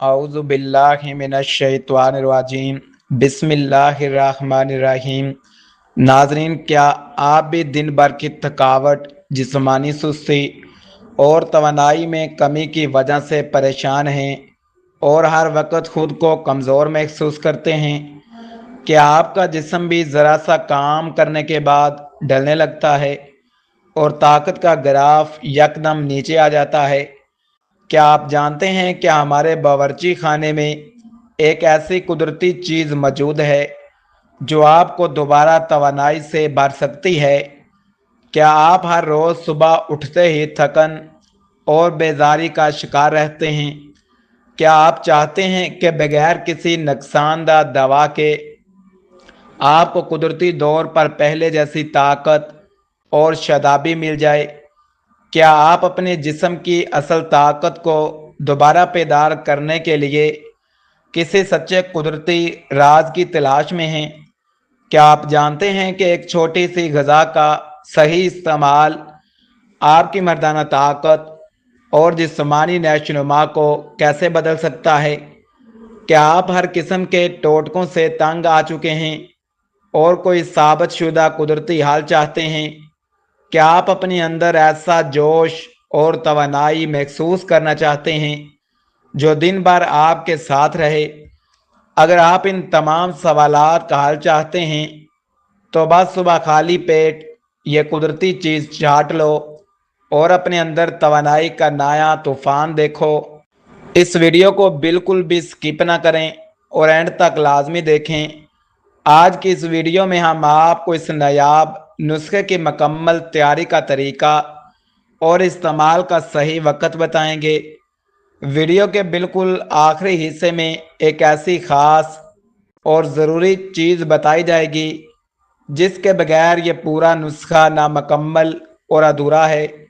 औज़ु बिल्लाहि मिनश्शैतानिर्रजीम बिस्मिल्लाहिर्रहमानिर्रहीम। नाज़रीन, क्या आप भी दिन भर की थकावट, जिस्मानी सुस्ती और तवानाई में कमी की वजह से परेशान हैं और हर वक्त खुद को कमज़ोर महसूस करते हैं? क्या आपका जिस्म भी ज़रा सा काम करने के बाद ढलने लगता है और ताकत का ग्राफ यकदम नीचे आ जाता है? क्या आप जानते हैं कि हमारे बावर्ची खाने में एक ऐसी कुदरती चीज़ मौजूद है जो आपको दोबारा तवानाई से भर सकती है? क्या आप हर रोज़ सुबह उठते ही थकन और बेजारी का शिकार रहते हैं? क्या आप चाहते हैं कि बगैर किसी नुकसानदा दवा के आपको कुदरती तौर पर पहले जैसी ताकत और शदाबी मिल जाए? क्या आप अपने जिस्म की असल ताकत को दोबारा पैदा करने के लिए किसी सच्चे कुदरती राज की तलाश में हैं? क्या आप जानते हैं कि एक छोटी सी ग़िज़ा का सही इस्तेमाल आपकी मर्दाना ताकत और जिस्मानी नशोनुमा को कैसे बदल सकता है? क्या आप हर किस्म के टोटकों से तंग आ चुके हैं और कोई साबितशुदा कुदरती हल चाहते हैं? क्या आप अपने अंदर ऐसा जोश और तवानाई महसूस करना चाहते हैं जो दिन भर आपके साथ रहे? अगर आप इन तमाम सवालात का हल चाहते हैं तो बस सुबह खाली पेट ये कुदरती चीज़ चाट लो और अपने अंदर तवानाई का नया तूफान देखो। इस वीडियो को बिल्कुल भी स्किप ना करें और एंड तक लाजमी देखें। आज की इस वीडियो में हम आपको इस नायाब नुस्खे की मुकम्मल तैयारी का तरीका और इस्तेमाल का सही वक्त बताएंगे। वीडियो के बिल्कुल आखिरी हिस्से में एक ऐसी ख़ास और ज़रूरी चीज़ बताई जाएगी जिसके बगैर ये पूरा नुस्खा नामुकम्मल और अधूरा है,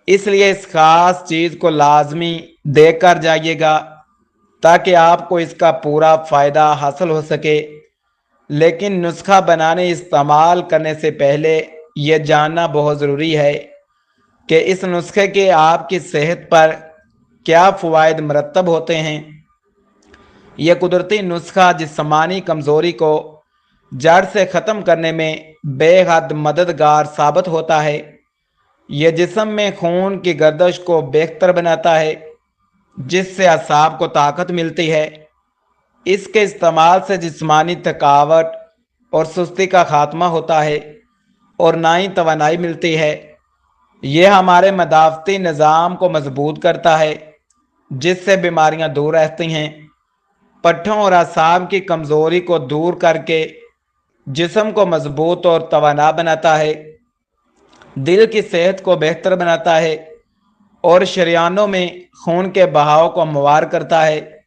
इसलिए इस ख़ास चीज़ को लाजमी देकर जाइएगा ताकि आपको इसका पूरा फ़ायदा हासिल हो सके। लेकिन नुस्खा बनाने इस्तेमाल करने से पहले ये जानना बहुत ज़रूरी है कि इस नुस्खे के आपकी सेहत पर क्या फ़वाइद मरतब होते हैं। यह कुदरती नुस्खा जिस्मानी कमज़ोरी को जड़ से ख़त्म करने में बेहद मददगार साबित होता है। यह जिस्म में खून की गर्दिश को बेहतर बनाता है जिससे असाब को ताकत मिलती है। इसके इस्तेमाल से जिस्मानी थकावट और सुस्ती का खात्मा होता है और नई तवानाई मिलती है। यह हमारे मदाफ़ती निज़ाम को मजबूत करता है जिससे बीमारियां दूर रहती हैं। पट्ठों और असाब की कमज़ोरी को दूर करके जिस्म को मजबूत और तवाना बनाता है, दिल की सेहत को बेहतर बनाता है और शरियानों में खून के बहाव को हमवार करता है।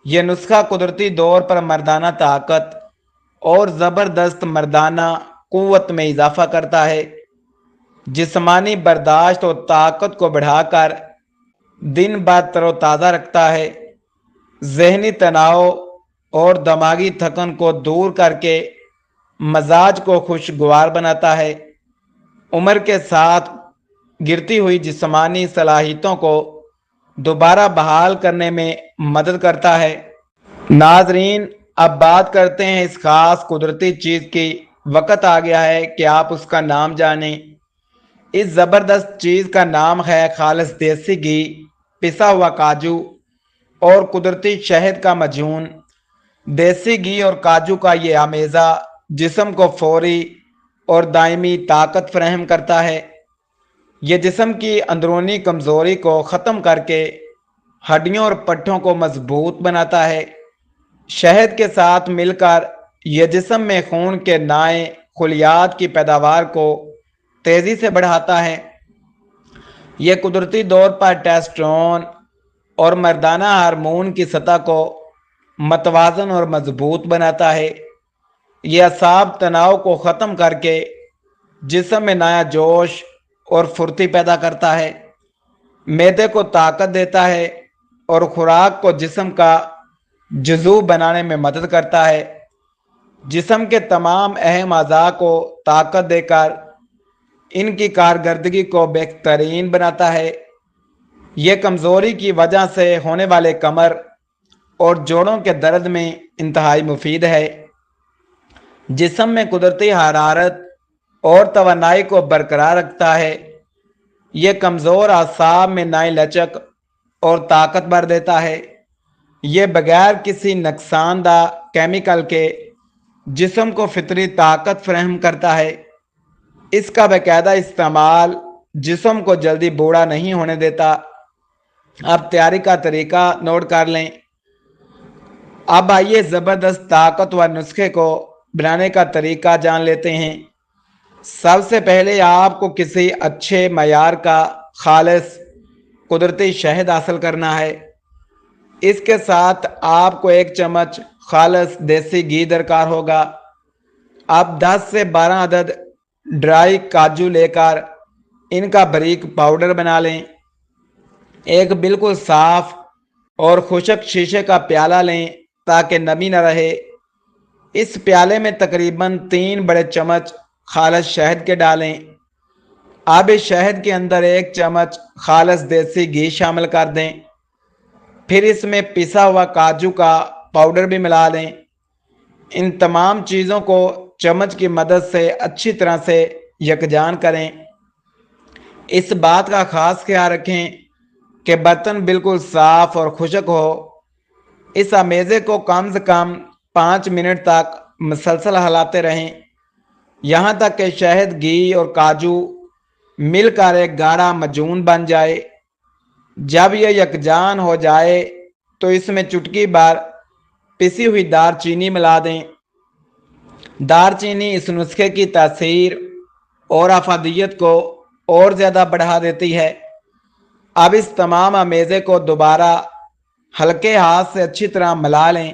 यह नुस्खा कुदरती तौर पर मर्दाना ताकत और ज़बरदस्त मर्दाना क़ुव्वत में इजाफ़ा करता है, जिस्मानी बर्दाश्त और ताकत को बढ़ाकर दिन भर तरोताज़ा रखता है, ज़हनी तनाव और दिमागी थकन को दूर करके मजाज को खुशगवार बनाता है, उम्र के साथ गिरती हुई जिस्मानी सलाहियतों को दोबारा बहाल करने में मदद करता है। नाजरीन, अब बात करते हैं इस खास कुदरती चीज़ की। वक्त आ गया है कि आप उसका नाम जानें। इस ज़बरदस्त चीज़ का नाम है खालिस देसी घी, पिसा हुआ काजू और कुदरती शहद का मजून। देसी घी और काजू का ये अमेज़ा जिस्म को फौरी और दायमी ताकत फराहम करता है। यह जिस्म की अंदरूनी कमज़ोरी को ख़त्म करके हड्डियों और पट्ठों को मजबूत बनाता है। शहद के साथ मिलकर यह जिस्म में खून के नए खुलियात की पैदावार को तेज़ी से बढ़ाता है। यह कुदरती तौर पर टेस्टोस्टेरोन और मर्दाना हार्मोन की सतह को मतवाज़न और मजबूत बनाता है। यह असाब तनाव को ख़त्म करके जिस्म में नया जोश और फुर्ती पैदा करता है, मैदे को ताकत देता है और खुराक को जिस्म का जुज़ू बनाने में मदद करता है। जिस्म के तमाम अहम अज़ा को ताकत देकर इनकी कारकर्दगी को बेहतरीन बनाता है। ये कमज़ोरी की वजह से होने वाले कमर, اور جوڑوں کے درد میں انتہائی مفید ہے۔ جسم میں قدرتی حرارت اور توانائی کو برقرار رکھتا ہے۔ یہ کمزور اعصاب میں نئی لچک اور طاقت بھر دیتا ہے۔ یہ بغیر کسی نقصان دہ کیمیکل کے جسم کو فطری طاقت فراہم کرتا ہے۔ اس کا باقاعدہ استعمال جسم کو جلدی بوڑھا نہیں ہونے دیتا۔ اب تیاری کا طریقہ نوٹ کر لیں۔ اب آئیے زبردست طاقتور نسخے کو بنانے کا طریقہ جان لیتے ہیں۔ سب سے پہلے آپ کو کسی اچھے معیار کا خالص قدرتی شہد حاصل کرنا ہے۔ اس کے ساتھ آپ کو 1 چمچ خالص دیسی گھی درکار ہوگا۔ آپ 10 سے 12 عدد ڈرائی کاجو لے کر ان کا باریک پاؤڈر بنا لیں۔ ایک بالکل صاف اور خشک شیشے کا پیالہ لیں تاکہ نمی نہ رہے۔ اس پیالے میں تقریباً 3 بڑے چمچ خالص شہد کے ڈالیں۔ اب اس شہد کے اندر 1 چمچ خالص دیسی گھی شامل کر دیں۔ پھر اس میں پسا ہوا کاجو کا پاؤڈر بھی ملا دیں۔ ان تمام چیزوں کو چمچ کی مدد سے اچھی طرح سے یکجان کریں۔ اس بات کا خاص خیال رکھیں کہ برتن بالکل صاف اور خشک ہو۔ اس امیزے کو کم سے کم 5 منٹ تک مسلسل ہلاتے رہیں، یہاں تک کہ شہد، گھی اور کاجو مل کر ایک گاڑھا معجون بن جائے۔ جب یہ یکجان ہو جائے تو اس میں چٹکی بھر پسی ہوئی دار چینی ملا دیں۔ دار چینی اس نسخے کی تاثیر اور افادیت کو اور زیادہ بڑھا دیتی ہے۔ اب اس تمام امیزے کو دوبارہ ہلکے ہاتھ سے اچھی طرح ملا لیں۔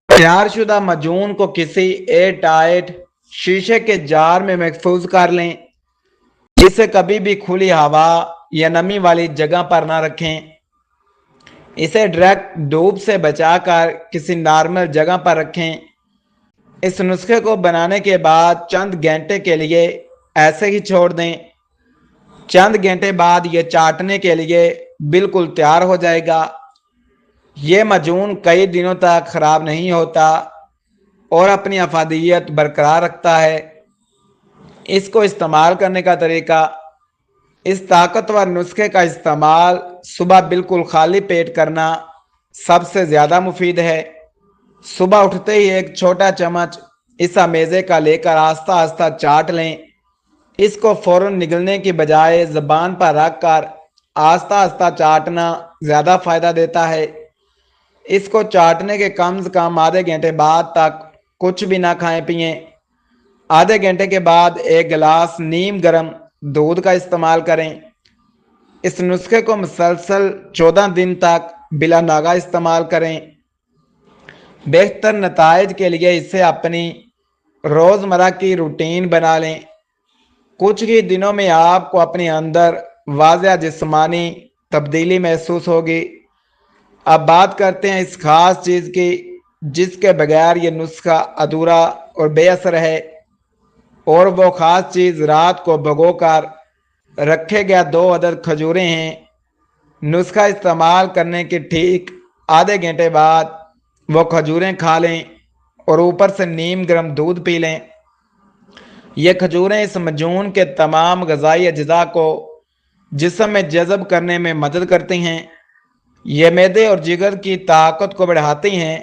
تیار شدہ معجون کو کسی ایئر ٹائٹ شیشے کے جار میں محفوظ کر لیں۔ اسے کبھی بھی کھلی ہوا یا نمی والی جگہ پر نہ رکھیں۔ اسے ڈائریکٹ دھوپ سے بچا کر کسی نارمل جگہ پر رکھیں۔ اس نسخے کو بنانے کے بعد چند گھنٹے کے لیے ایسے ہی چھوڑ دیں۔ چند گھنٹے بعد یہ چاٹنے کے لیے بالکل تیار ہو جائے گا۔ یہ معجون کئی دنوں تک خراب نہیں ہوتا اور اپنی افادیت برقرار رکھتا ہے۔ اس کو استعمال کرنے کا طریقہ: اس طاقتور نسخے کا استعمال صبح بالکل خالی پیٹ کرنا سب سے زیادہ مفید ہے۔ صبح اٹھتے ہی 1 چھوٹا چمچ اس امیزے کا لے کر آہستہ آہستہ چاٹ لیں۔ اس کو فوراً نگلنے کی بجائے زبان پر رکھ کر آہستہ آہستہ چاٹنا زیادہ فائدہ دیتا ہے۔ اس کو چاٹنے کے کم سے کم آدھے گھنٹے بعد تک کچھ بھی نہ کھائیں پئیں۔ آدھے گھنٹے کے بعد 1 گلاس نیم گرم دودھ کا استعمال کریں۔ اس نسخے کو مسلسل 14 دن تک بلا ناغہ استعمال کریں۔ بہتر نتائج کے لیے اسے اپنی روزمرہ کی روٹین بنا لیں۔ کچھ ہی دنوں میں آپ کو اپنے اندر واضح جسمانی تبدیلی محسوس ہوگی۔ اب بات کرتے ہیں اس خاص چیز کی جس کے بغیر یہ نسخہ ادھورا اور بے اثر ہے، اور وہ خاص چیز رات کو بھگو کر رکھے گئے 2 عدد کھجوریں ہیں۔ نسخہ استعمال کرنے کے ٹھیک آدھے گھنٹے بعد وہ کھجوریں کھا لیں اور اوپر سے نیم گرم دودھ پی لیں۔ یہ کھجوریں اس معجون کے تمام غذائی اجزاء کو جسم میں جذب کرنے میں مدد کرتی ہیں۔ یہ معدے اور جگر کی طاقت کو بڑھاتی ہیں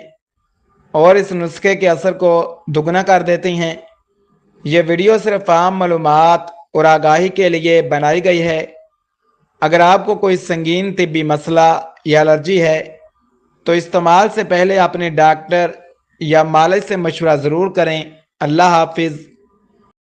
اور اس نسخے کے اثر کو دگنا کر دیتی ہیں۔ یہ ویڈیو صرف عام معلومات اور آگاہی کے لیے بنائی گئی ہے۔ اگر آپ کو کوئی سنگین طبی مسئلہ یا الرجی ہے تو استعمال سے پہلے اپنے ڈاکٹر یا مالج سے مشورہ ضرور کریں۔ اللہ حافظ۔